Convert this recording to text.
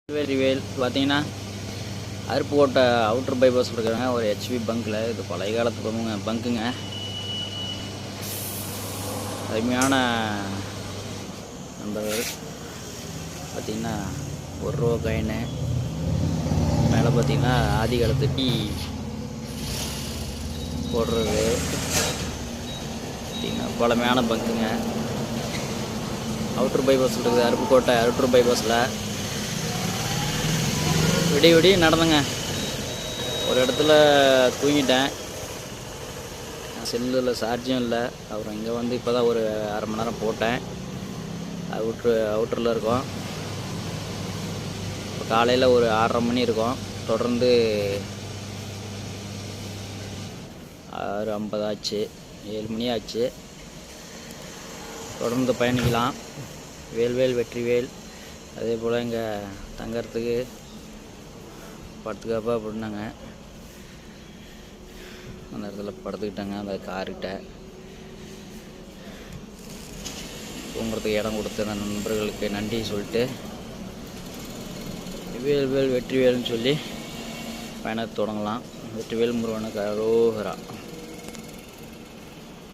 Reveal பார்த்தீங்கன்னா Aruppukottai outer bypass இருக்கிறாங்க ஒரு ஹெச்பி பங்க்கில். இது பழைய காலத்து பங்குங்க. அருமையான நண்பர்கள் பார்த்திங்கன்னா ₹1 காயினு மேலே பார்த்திங்கன்னா ஆதி காலத்து டீ போடுறது பார்த்திங்கன்னா பழமையான பங்குங்க. அவுட்டர் பைபாஸ் இருக்குது, அருப்புக்கோட்டை அவுட்டர் பைபாஸில். விடிய நடந்தேங்க. ஒரு இடத்துல தூங்கிட்டேன், செல்லில் சார்ஜும் இல்லை. அப்புறம் இங்கே வந்து இப்போ தான் ஒரு அரை மணி நேரம் போட்டேன். அவுட்டரில் இருக்கோம். இப்போ காலையில் ஒரு 6:30 மணி இருக்கும். தொடர்ந்து 6:50 ஆச்சு, 7 மணி ஆச்சு. தொடர்ந்து பயணிக்கலாம். வேல்வேல் வெற்றிவேல். அதே போல் இங்கே தங்கறதுக்கு படுத்துக்காப்பா அப்படின்னாங்க. அந்த இடத்துல படுத்துக்கிட்டாங்க. அந்த கார்கிட்ட தூங்குறதுக்கு இடம் கொடுத்த அந்த நண்பர்களுக்கு நன்றி சொல்லிட்டு வேல்வேல் வெற்றிவேல்னு சொல்லி பயணத்தை தொடங்கலாம். வெற்றிவேல் முருகனுக்கு அரோகரா.